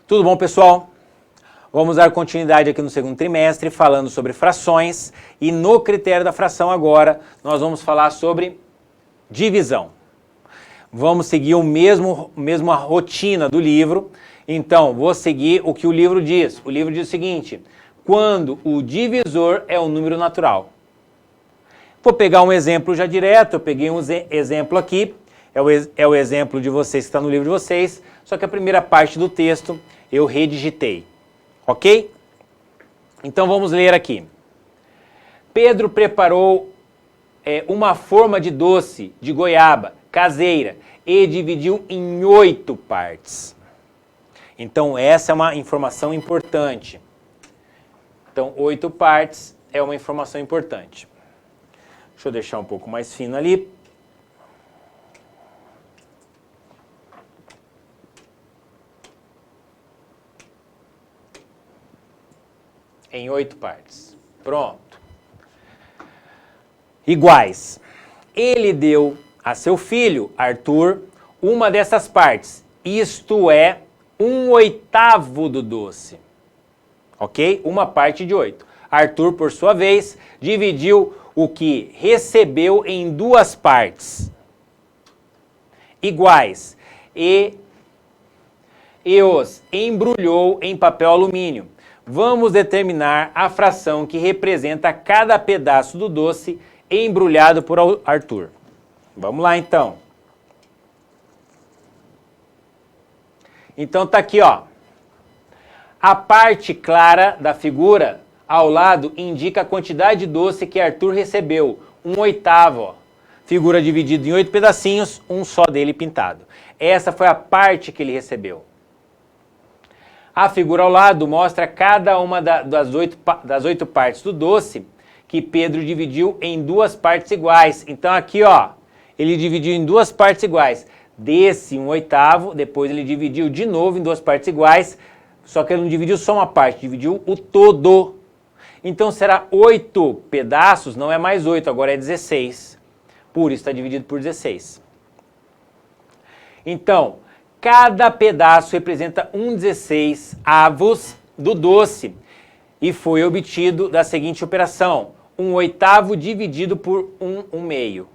Tudo bom, pessoal? Vamos dar continuidade aqui no segundo trimestre, falando sobre frações. E no critério da fração agora, nós vamos falar sobre divisão. Vamos seguir mesma rotina do livro. Então, vou seguir o que o livro diz. O livro diz o seguinte: quando o divisor é um número natural. Vou pegar um exemplo já direto, eu peguei um exemplo aqui, é o exemplo de vocês que está no livro de vocês, só que a primeira parte do texto eu redigitei, ok? Então vamos ler aqui. Pedro preparou uma forma de doce de goiaba caseira e dividiu em 8 partes. Então essa é uma informação importante. Então 8 partes é uma informação importante. Deixa eu deixar um pouco mais fino ali. Em 8 partes. Pronto. Iguais. Ele deu a seu filho, Arthur, uma dessas partes, isto é, 1/8 do doce. Ok? Uma parte de 8. Arthur, por sua vez, dividiu o que recebeu em 2 partes iguais e os embrulhou em papel alumínio. Vamos determinar a fração que representa cada pedaço do doce embrulhado por Arthur. Vamos lá, então. Então tá aqui, ó. A parte clara da figura ao lado indica a quantidade de doce que Arthur recebeu, 1/8, ó. Figura dividida em 8 pedacinhos, um só dele pintado. Essa foi a parte que ele recebeu. A figura ao lado mostra cada uma das 8 partes do doce que Pedro dividiu em 2 partes iguais. Então aqui, ó, ele dividiu em 2 partes iguais. Desse 1/8, depois ele dividiu de novo em 2 partes iguais, só que ele não dividiu só uma parte, dividiu o todo. Então será 8 pedaços, não é mais 8, agora é 16. Por isso está dividido por 16. Então, cada pedaço representa 1/16 do doce e foi obtido da seguinte operação: 1/8 dividido por 1/2,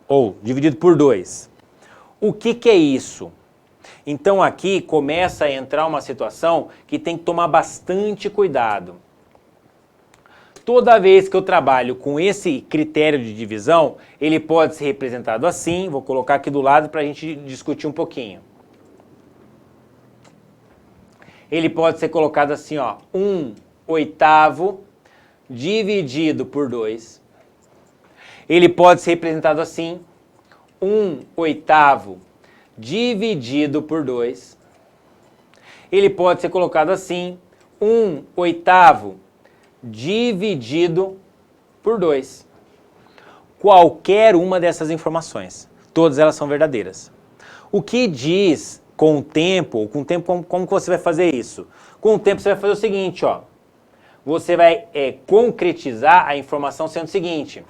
ou dividido por 2. O que é isso? Então aqui começa a entrar uma situação que tem que tomar bastante cuidado. Toda vez que eu trabalho com esse critério de divisão, ele pode ser representado assim. Vou colocar aqui do lado para a gente discutir um pouquinho. Ele pode ser colocado assim, ó, 1/8 dividido por 2. Ele pode ser representado assim, 1/8 dividido por 2. Ele pode ser colocado assim, 1/8 dividido por 2. Qualquer uma dessas informações, todas elas são verdadeiras. O que diz com o tempo, como que você vai fazer isso? Com o tempo você vai fazer o seguinte, ó. Você vai concretizar a informação sendo o seguinte: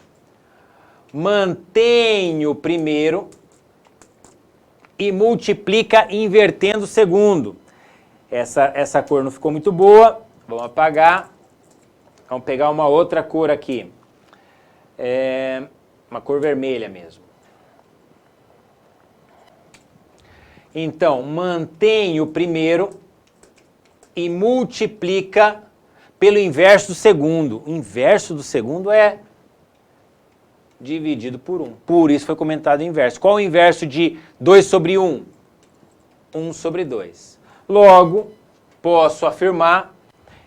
mantém o primeiro e multiplica invertendo o segundo. Essa cor não ficou muito boa, vamos apagar. Vamos pegar uma outra cor aqui, uma cor vermelha mesmo. Então, mantém o primeiro e multiplica pelo inverso do segundo. O inverso do segundo é dividido por 1. Por isso foi comentado o inverso. Qual o inverso de 2 sobre 1? 1 sobre 2. Logo, posso afirmar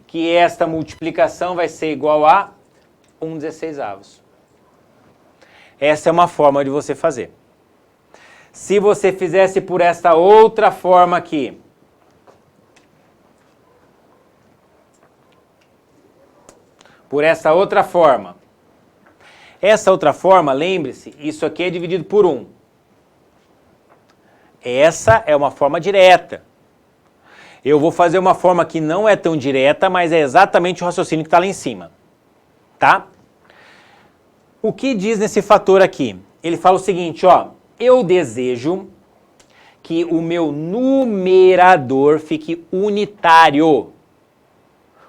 que esta multiplicação vai ser igual a 1/16. Essa é uma forma de você fazer. Se você fizesse por esta outra forma aqui, essa outra forma, lembre-se, isso aqui é dividido por 1. Essa é uma forma direta. Eu vou fazer uma forma que não é tão direta, mas é exatamente o raciocínio que está lá em cima. Tá? O que diz nesse fator aqui? Ele fala o seguinte, ó. Eu desejo que o meu numerador fique unitário.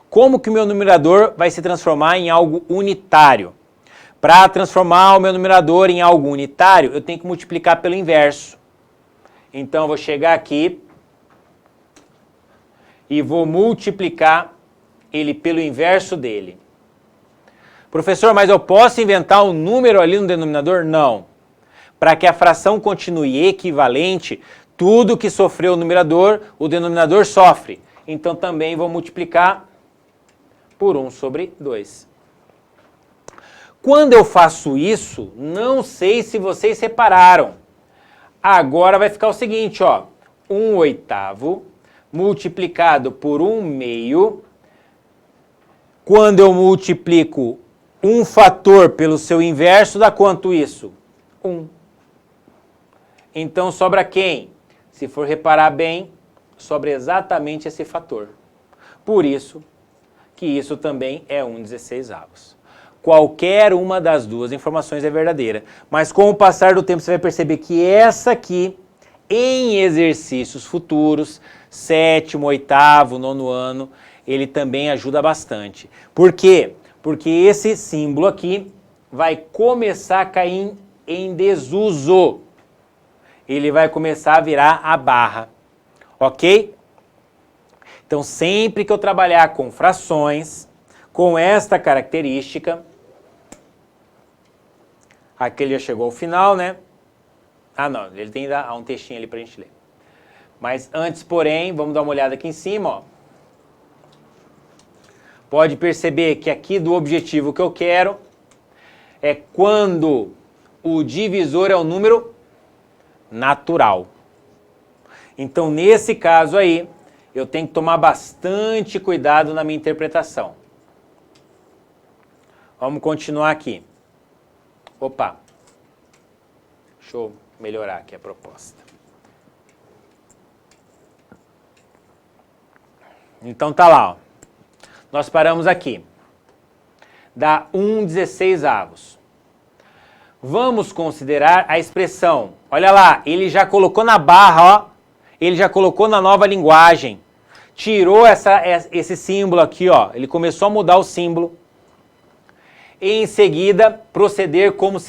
Como que o meu numerador vai se transformar em algo unitário? Para transformar o meu numerador em algo unitário, eu tenho que multiplicar pelo inverso. Então, eu vou chegar aqui e vou multiplicar ele pelo inverso dele. Professor, mas eu posso inventar um número ali no denominador? Não. Para que a fração continue equivalente, tudo que sofreu o numerador, o denominador sofre. Então, também vou multiplicar por 1 sobre 2. Quando eu faço isso, não sei se vocês separaram. Agora vai ficar o seguinte, ó. 1/8 multiplicado por 1/2. Quando eu multiplico um fator pelo seu inverso, dá quanto isso? 1. Então sobra quem? Se for reparar bem, sobra exatamente esse fator. Por isso que isso também é 1/16. Qualquer uma das duas informações é verdadeira. Mas com o passar do tempo você vai perceber que essa aqui, em exercícios futuros, 7º, 8º, 9º ano, ele também ajuda bastante. Por quê? Porque esse símbolo aqui vai começar a cair em desuso. Ele vai começar a virar a barra. Ok? Então, sempre que eu trabalhar com frações, com esta característica, aqui ele já chegou ao final, né? Ah, não, ele tem ainda um textinho ali pra gente ler. Mas antes, porém, vamos dar uma olhada aqui em cima, ó. Pode perceber que aqui do objetivo que eu quero é quando o divisor é um número natural. Então, nesse caso aí, eu tenho que tomar bastante cuidado na minha interpretação. Vamos continuar aqui. Opa, deixa eu melhorar aqui a proposta. Então tá lá, ó. Nós paramos aqui. Dá 1/16. Vamos considerar a expressão. Olha lá, ele já colocou na barra, ó. Ele já colocou na nova linguagem. Tirou esse símbolo aqui, ó. Ele começou a mudar o símbolo. E em seguida, proceder como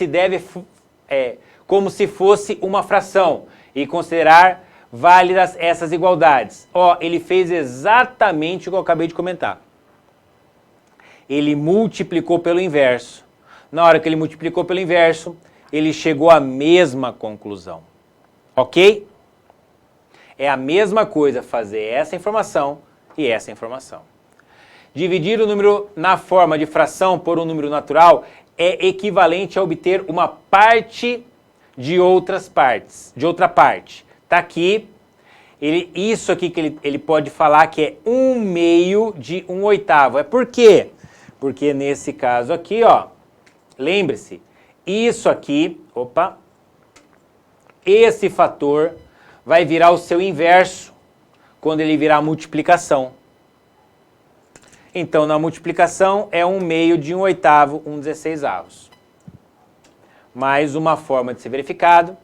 se fosse uma fração. E considerar válidas essas igualdades. Ó, ele fez exatamente o que eu acabei de comentar. Ele multiplicou pelo inverso. Na hora que ele multiplicou pelo inverso, ele chegou à mesma conclusão. Ok? É a mesma coisa fazer essa informação e essa informação. Dividir o número na forma de fração por um número natural é equivalente a obter uma parte de outras partes, de outra parte. Tá aqui, isso aqui que ele pode falar que é 1/2 de 1/8. É por quê? Porque nesse caso aqui, ó, lembre-se, isso aqui, opa, esse fator vai virar o seu inverso quando ele virar a multiplicação. Então, na multiplicação é 1/2 de 1/8, 1/16. Mais uma forma de ser verificado.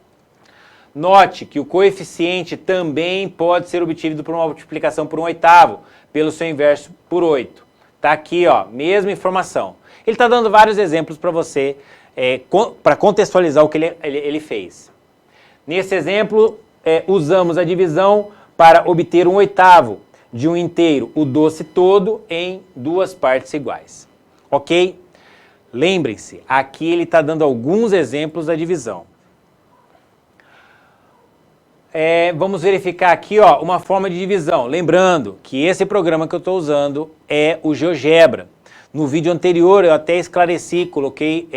Note que o coeficiente também pode ser obtido por uma multiplicação por 1/8, pelo seu inverso por 8. Tá aqui, ó, mesma informação. Ele está dando vários exemplos para você, para contextualizar o que ele fez. Nesse exemplo, usamos a divisão para obter 1/8 de um inteiro, o doce todo, em duas partes iguais. Ok? Lembrem-se, aqui ele está dando alguns exemplos da divisão. Vamos verificar aqui, ó, uma forma de divisão. Lembrando que esse programa que eu estou usando é o GeoGebra. No vídeo anterior eu até esclareci, coloquei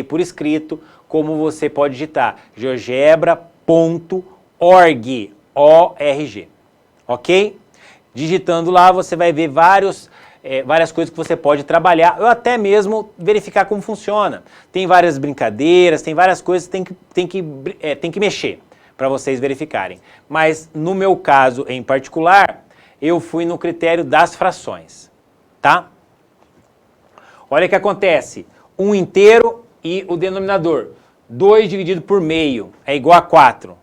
por escrito como você pode digitar geogebra.org, O-R-G, ok? Digitando lá você vai ver várias coisas que você pode trabalhar, ou até mesmo verificar como funciona. Tem várias brincadeiras, tem várias coisas que tem que mexer para vocês verificarem. Mas no meu caso em particular, eu fui no critério das frações, tá? Olha o que acontece, um inteiro e o denominador, 2 dividido por meio é igual a 4.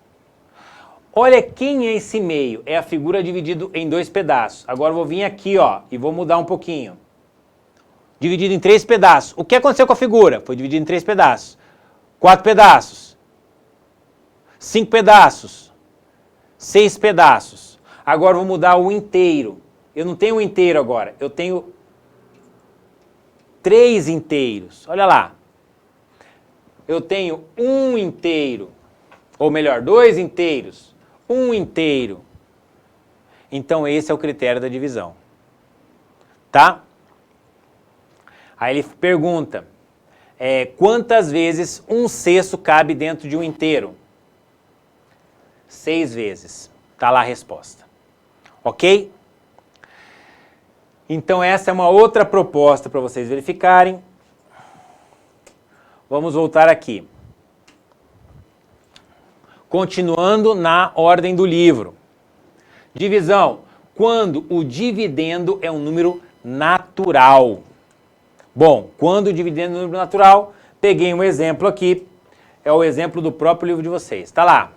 Olha quem é esse meio. É a figura dividido em 2 pedaços. Agora eu vou vir aqui, ó, e vou mudar um pouquinho. Dividido em 3 pedaços. O que aconteceu com a figura? Foi dividido em 3 pedaços. 4 pedaços. 5 pedaços. 6 pedaços. Agora eu vou mudar o inteiro. Eu não tenho um inteiro agora. Eu tenho 3 inteiros. Olha lá. Eu tenho um inteiro. Ou melhor, 2 inteiros. Um inteiro. Então esse é o critério da divisão. Tá? Aí ele pergunta, quantas vezes 1/6 cabe dentro de um inteiro? 6 vezes. Tá lá a resposta. Ok? Então essa é uma outra proposta para vocês verificarem. Vamos voltar aqui. Continuando na ordem do livro. Divisão. Quando o dividendo é um número natural. Bom, quando o dividendo é um número natural, peguei um exemplo aqui. É o exemplo do próprio livro de vocês. Está lá.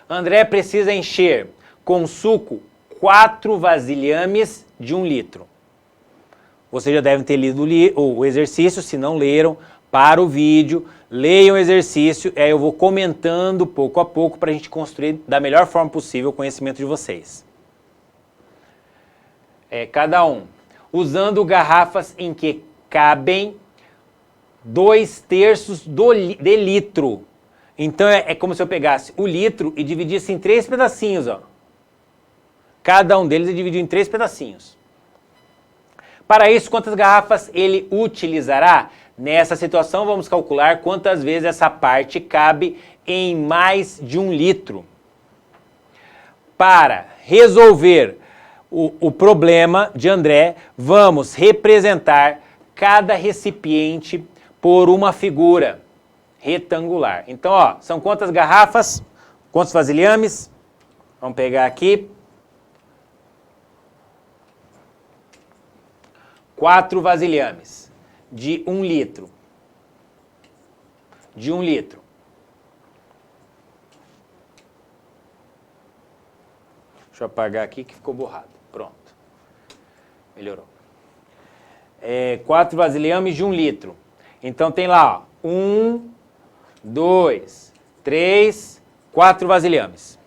André precisa encher com suco 4 vasilhames de 1 litro. Vocês já devem ter lido o exercício, se não leram, para o vídeo, leiam o exercício, aí eu vou comentando pouco a pouco para a gente construir da melhor forma possível o conhecimento de vocês. Cada um. Usando garrafas em que cabem 2/3 de litro. Então é como se eu pegasse o litro e dividisse em 3 pedacinhos, ó. Cada um deles é dividido em 3 pedacinhos. Para isso, quantas garrafas ele utilizará? Nessa situação, vamos calcular quantas vezes essa parte cabe em mais de 1 litro. Para resolver o problema de André, vamos representar cada recipiente por uma figura retangular. Então, ó, são quantas garrafas? Quantos vasilhames? Vamos pegar aqui. 4 vasilhames de 1 litro. De 1 litro. Deixa eu apagar aqui que ficou borrado. Pronto. Melhorou. 4 vasilhames de 1 litro. Então tem lá, ó, 1, 2, 3, 4 vasilhames.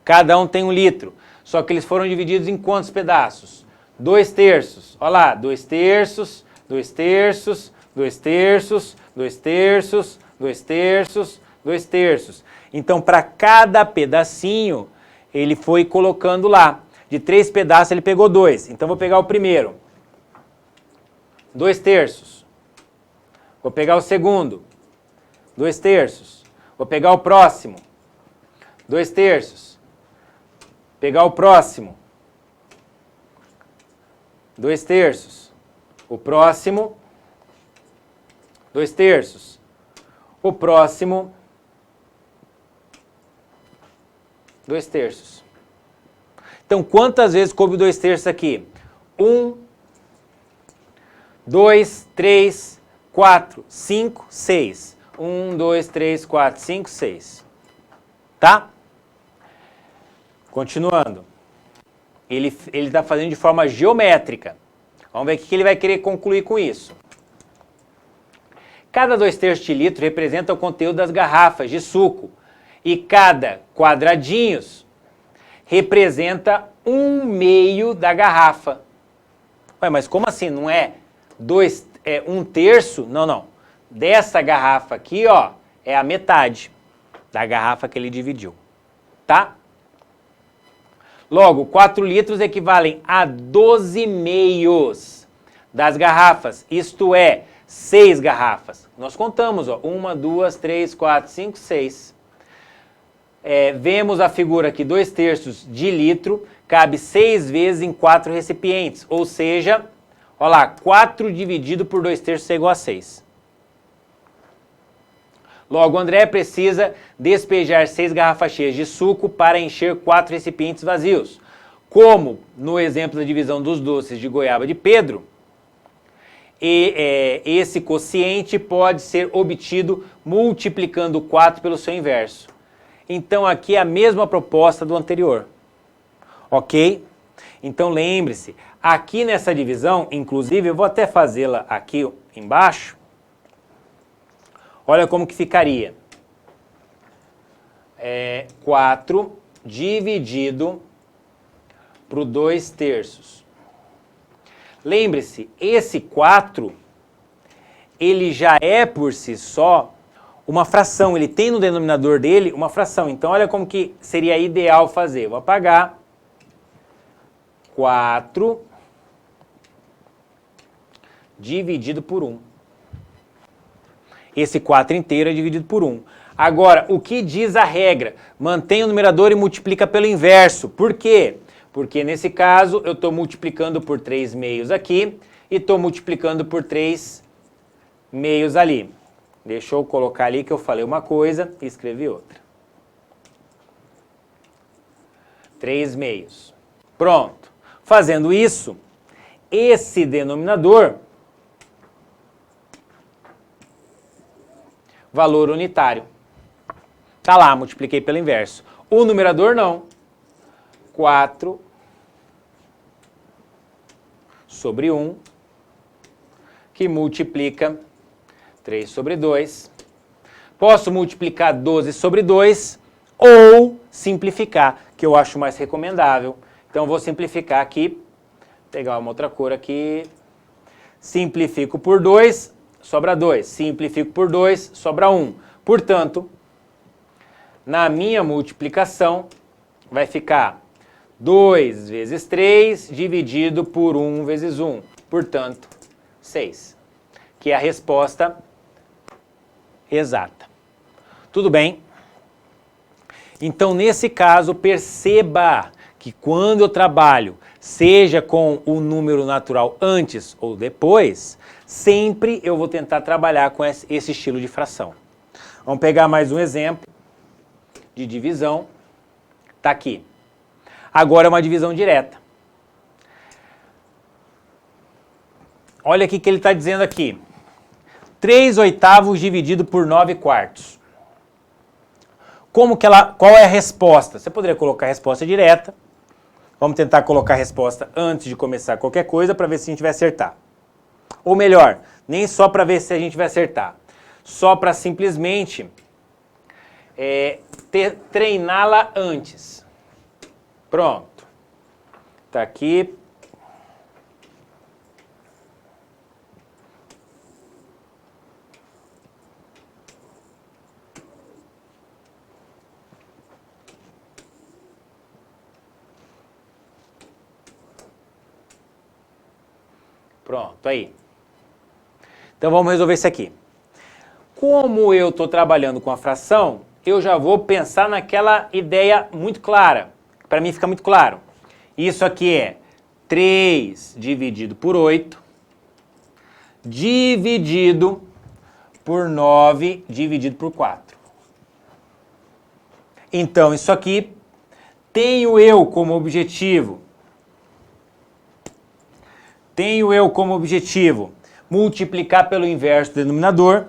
Cada um tem 1 litro. Só que eles foram divididos em quantos pedaços? 2/3. Olha lá, 2/3, 2/3, 2/3, 2/3, 2/3, 2/3. Então, para cada pedacinho, ele foi colocando lá. De 3 pedaços, ele pegou 2. Então, vou pegar o primeiro. 2/3. Vou pegar o segundo. 2/3. Vou pegar o próximo. 2/3. Pegar o próximo. 2/3. O próximo. 2/3. O próximo. 2/3. Então, quantas vezes coube 2/3 aqui? 1, 2, 3, 4, 5, 6. 1, 2, 3, 4, 5, 6. Tá? Continuando. Ele está fazendo de forma geométrica. Vamos ver o que ele vai querer concluir com isso. Cada 2/3 de litro representa o conteúdo das garrafas de suco. E cada quadradinhos representa 1/2 da garrafa. Ué, mas como assim? Não é 1/3? Não, não. Dessa garrafa aqui, ó, é a metade da garrafa que ele dividiu. Tá? Logo, 4 litros equivalem a 12 meios das garrafas, isto é, 6 garrafas. Nós contamos, ó, 1, 2, 3, 4, 5, 6. Vemos a figura aqui, 2/3 de litro, cabe 6 vezes em 4 recipientes, ou seja, olha lá, 4 dividido por 2/3 é igual a 6. Logo, André precisa despejar 6 garrafas cheias de suco para encher 4 recipientes vazios. Como no exemplo da divisão dos doces de goiaba de Pedro, esse quociente pode ser obtido multiplicando 4 pelo seu inverso. Então aqui é a mesma proposta do anterior. Ok? Então lembre-se, aqui nessa divisão, inclusive eu vou até fazê-la aqui embaixo. Olha como que ficaria. 4 dividido por 2/3. Lembre-se, esse 4, ele já é por si só uma fração, ele tem no denominador dele uma fração. Então olha como que seria ideal fazer. Vou apagar 4 dividido por 1. Esse 4 inteiro é dividido por 1. Agora, o que diz a regra? Mantém o numerador e multiplica pelo inverso. Por quê? Porque nesse caso eu estou multiplicando por 3 meios aqui e estou multiplicando por 3 meios ali. Deixa eu colocar ali que eu falei uma coisa e escrevi outra. 3 meios. Pronto. Fazendo isso, esse denominador, valor unitário. Tá lá, multipliquei pelo inverso. O numerador não. 4 sobre 1, que multiplica 3 sobre 2. Posso multiplicar 12 sobre 2 ou simplificar, que eu acho mais recomendável. Então vou simplificar aqui, pegar uma outra cor aqui. Simplifico por 2, sobra 2. Simplifico por 2, sobra 1. Portanto, na minha multiplicação, vai ficar 2 vezes 3 dividido por 1 vezes 1. Portanto, 6. Que é a resposta exata. Tudo bem? Então, nesse caso, perceba que quando eu trabalho, seja com o número natural antes ou depois, sempre eu vou tentar trabalhar com esse estilo de fração. Vamos pegar mais um exemplo de divisão. Está aqui. Agora é uma divisão direta. Olha o que ele está dizendo aqui. 3/8 dividido por 9/4. Qual é a resposta? Você poderia colocar a resposta direta. Vamos tentar colocar a resposta antes de começar qualquer coisa para ver se a gente vai acertar. Ou melhor, nem só para ver se a gente vai acertar. Só para simplesmente treiná-la antes. Pronto. Tá aqui. Pronto, aí. Então vamos resolver isso aqui. Como eu estou trabalhando com a fração, eu já vou pensar naquela ideia muito clara. Para mim fica muito claro. Isso aqui é 3 dividido por 8, dividido por 9, dividido por 4. Então, isso aqui tenho eu como objetivo. Multiplicar pelo inverso do denominador.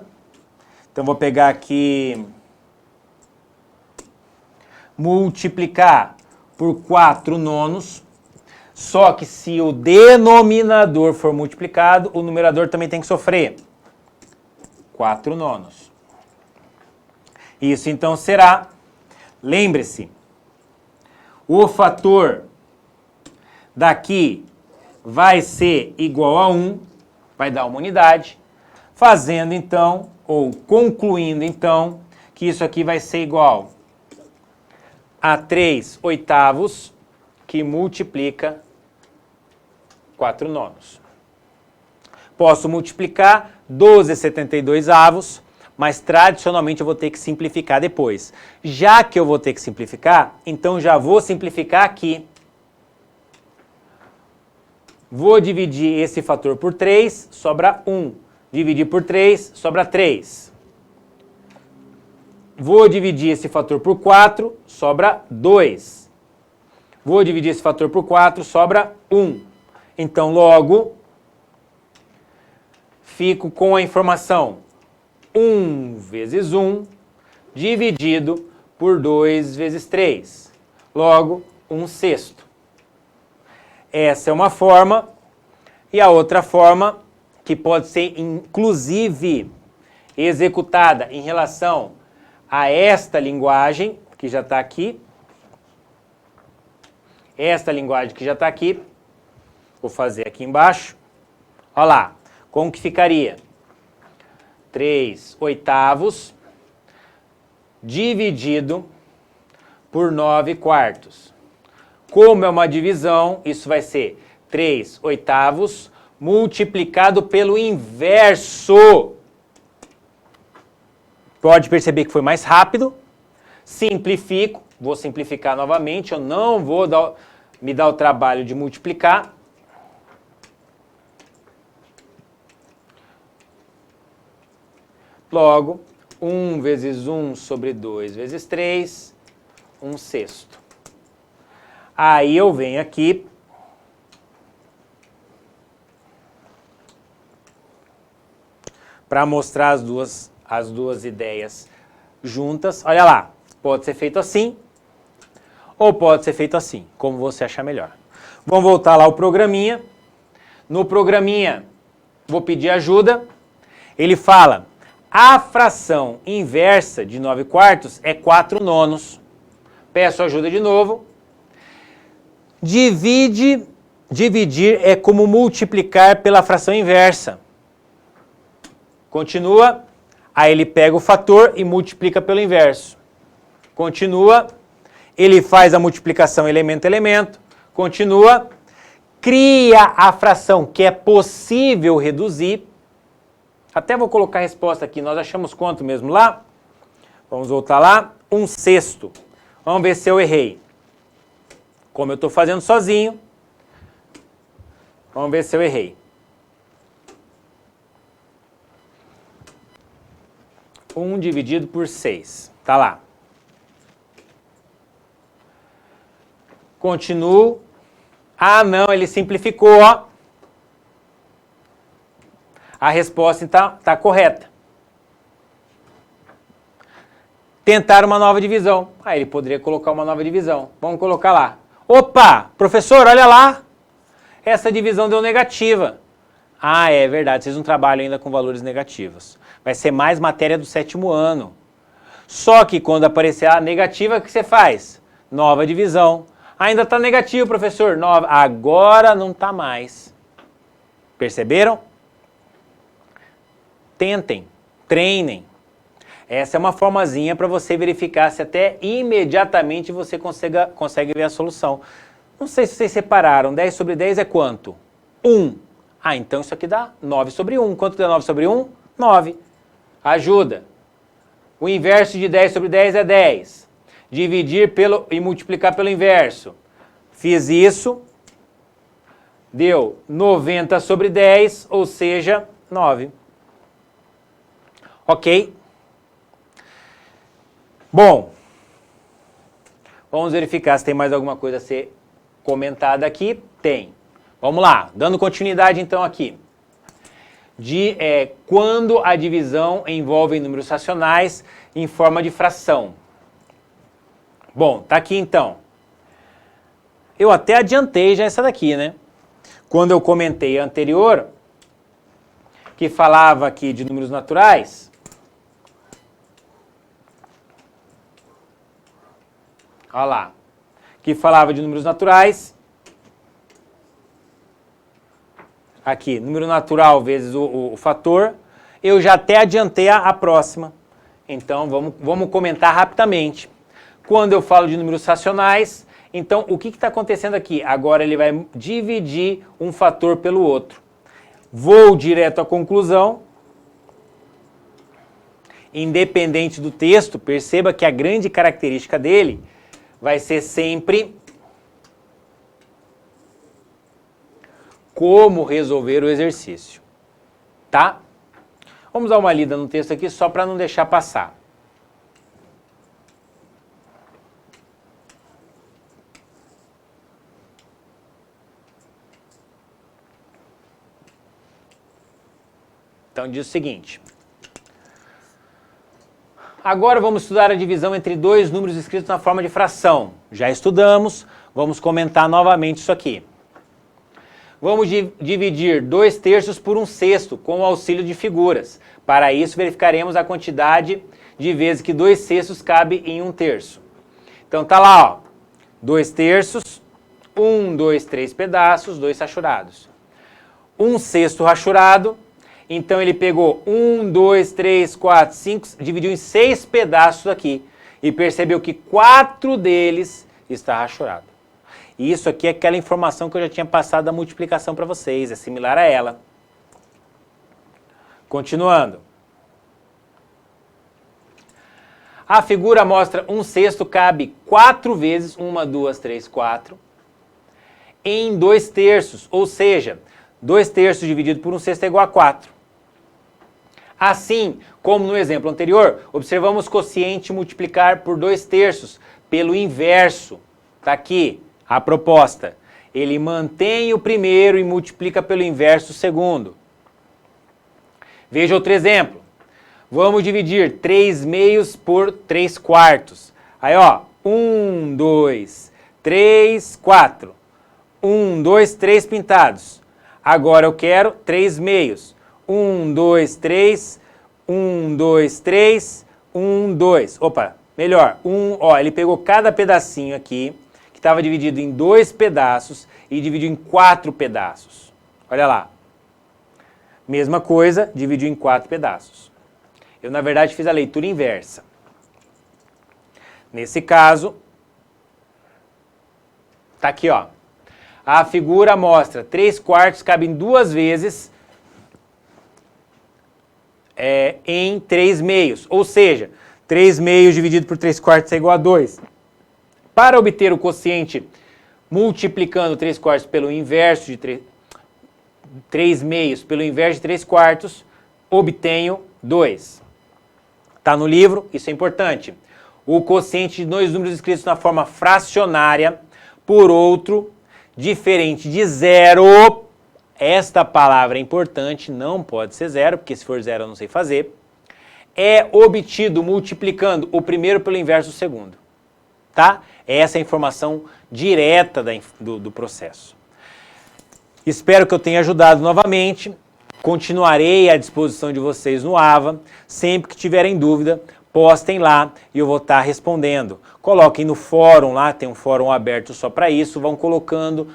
Então, vou pegar aqui, multiplicar por 4 nonos. Só que se o denominador for multiplicado, o numerador também tem que sofrer. 4 nonos. Isso, então, será, lembre-se, o fator daqui vai ser igual a 1, vai dar uma unidade, fazendo então, ou concluindo então, que isso aqui vai ser igual a 3/8, que multiplica 4 nonos. Posso multiplicar 12/72, mas tradicionalmente eu vou ter que simplificar depois. Já que eu vou ter que simplificar, então já vou simplificar aqui. Vou dividir esse fator por 3, sobra 1. Dividir por 3, sobra 3. Vou dividir esse fator por 4, sobra 2. Vou dividir esse fator por 4, sobra 1. Então, logo, fico com a informação 1 vezes 1 dividido por 2 vezes 3. Logo, 1/6. Essa é uma forma. E a outra forma, que pode ser inclusive executada em relação a esta linguagem, que já está aqui. Esta linguagem que já está aqui. Vou fazer aqui embaixo. Olha lá, como que ficaria? 3/8 dividido por 9/4. Como é uma divisão, isso vai ser 3/8 multiplicado pelo inverso. Pode perceber que foi mais rápido. Simplifico, vou simplificar novamente, eu não vou me dar o trabalho de multiplicar. Logo, 1 vezes 1 sobre 2 vezes 3, 1/6. Aí eu venho aqui para mostrar as duas ideias juntas. Olha lá, pode ser feito assim ou pode ser feito assim, como você achar melhor. Vamos voltar lá ao programinha. No programinha, vou pedir ajuda. Ele fala, a fração inversa de 9/4 é 4/9. Peço ajuda de novo. Dividir é como multiplicar pela fração inversa. Continua, aí ele pega o fator e multiplica pelo inverso. Continua, ele faz a multiplicação elemento-elemento. Continua, cria a fração que é possível reduzir. Até vou colocar a resposta aqui, nós achamos quanto mesmo lá? Vamos voltar lá, 1/6. Vamos ver se eu errei. Como eu estou fazendo sozinho, vamos ver se eu errei. 1 dividido por 6. Tá lá. Continuo. Ah, não, ele simplificou, ó. A resposta então está correta. Tentar uma nova divisão. Aí ele poderia colocar uma nova divisão. Vamos colocar lá. Opa, professor, olha lá. Essa divisão deu negativa. Ah, é verdade, vocês não trabalham ainda com valores negativos. Vai ser mais matéria do 7º ano. Só que quando aparecer a negativa, o que você faz? Nova divisão. Ainda está negativo, professor. Nova. Agora não está mais. Perceberam? Tentem, treinem. Essa é uma formazinha para você verificar se até imediatamente você consegue ver a solução. Não sei se vocês separaram. 10 sobre 10 é quanto? 1. Ah, então isso aqui dá 9 sobre 1. Quanto dá 9 sobre 1? 9. Ajuda. O inverso de 10 sobre 10 é 10. Dividir e multiplicar pelo inverso. Fiz isso. Deu 90 sobre 10, ou seja, 9. Ok? Bom, vamos verificar se tem mais alguma coisa a ser comentada aqui. Tem. Vamos lá, dando continuidade então aqui. Quando a divisão envolve números racionais em forma de fração. Bom, tá aqui então. Eu até adiantei já essa daqui, né? Quando eu comentei a anterior, que falava aqui de números naturais, olha lá, que falava de números naturais, aqui, número natural vezes o fator, eu já até adiantei a próxima. Então, vamos comentar rapidamente. Quando eu falo de números racionais, então, o que está acontecendo aqui? Agora ele vai dividir um fator pelo outro. Vou direto à conclusão. Independente do texto, perceba que a grande característica dele vai ser sempre como resolver o exercício, tá? Vamos dar uma lida no texto aqui só para não deixar passar. Então diz o seguinte. Agora vamos estudar a divisão entre dois números escritos na forma de fração. Já estudamos, vamos comentar novamente isso aqui. Vamos dividir 2/3 por 1/6 com o auxílio de figuras. Para isso, verificaremos a quantidade de vezes que 2/6 cabe em 1/3. Então tá lá, ó, 2/3, 1, 2, 3 pedaços, 2 rachurados. 1/6 rachurado, então ele pegou 1, 2, 3, 4, 5, dividiu em 6 pedaços aqui e percebeu que 4 deles está rachurado. E isso aqui é aquela informação que eu já tinha passado da multiplicação para vocês, é similar a ela. Continuando. A figura mostra 1/6 cabe 4 vezes, 1, 2, 3, 4, em 2/3, ou seja, 2/3 dividido por 1/6 é igual a 4. Assim, como no exemplo anterior, observamos o quociente multiplicar por 2/3 pelo inverso. Está aqui a proposta. Ele mantém o primeiro e multiplica pelo inverso o segundo. Veja outro exemplo. Vamos dividir 3/2 por 3/4. Aí, ó, 1, 2, 3, 4. 1, 2, 3 pintados. Agora eu quero 3/2. 1, 2, 3, 1, 2, 3, 1, 2. Opa, melhor. Ele pegou cada pedacinho aqui, que estava dividido em 2 pedaços, e dividiu em 4 pedaços. Olha lá. Mesma coisa, dividiu em 4 pedaços. Eu, na verdade, fiz a leitura inversa. Nesse caso, tá aqui, ó. A figura mostra 3/4 cabem 2 vezes em 3/2. Ou seja, 3/2 dividido por 3/4 é igual a 2. Para obter o quociente multiplicando 3/4 pelo inverso de 3/2 pelo inverso de 3/4, obtenho 2. Está no livro, isso é importante. O quociente de dois números escritos na forma fracionária por outro diferente de zero. Esta palavra é importante, não pode ser zero, porque se for zero eu não sei fazer. É obtido multiplicando o primeiro pelo inverso do segundo. Tá? Essa é a informação direta do processo. Espero que eu tenha ajudado novamente. Continuarei à disposição de vocês no AVA. Sempre que tiverem dúvida, postem lá e eu vou estar respondendo. Coloquem no fórum lá, tem um fórum aberto só para isso. Vão colocando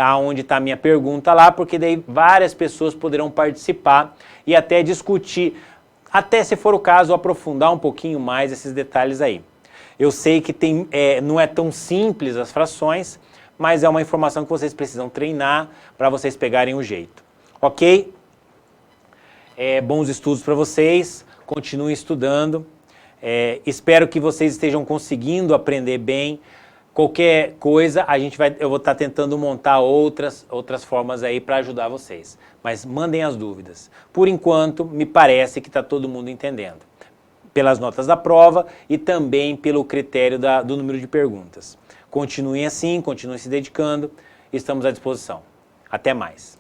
aonde está a minha pergunta lá, porque daí várias pessoas poderão participar e até discutir, até se for o caso, aprofundar um pouquinho mais esses detalhes aí. Eu sei que não é tão simples as frações, mas é uma informação que vocês precisam treinar para vocês pegarem o jeito. Ok? Bons estudos para vocês, continuem estudando. Espero que vocês estejam conseguindo aprender bem. Qualquer coisa, eu vou estar tentando montar outras formas aí para ajudar vocês. Mas mandem as dúvidas. Por enquanto, me parece que está todo mundo entendendo. Pelas notas da prova e também pelo critério do número de perguntas. Continuem assim, continuem se dedicando. Estamos à disposição. Até mais.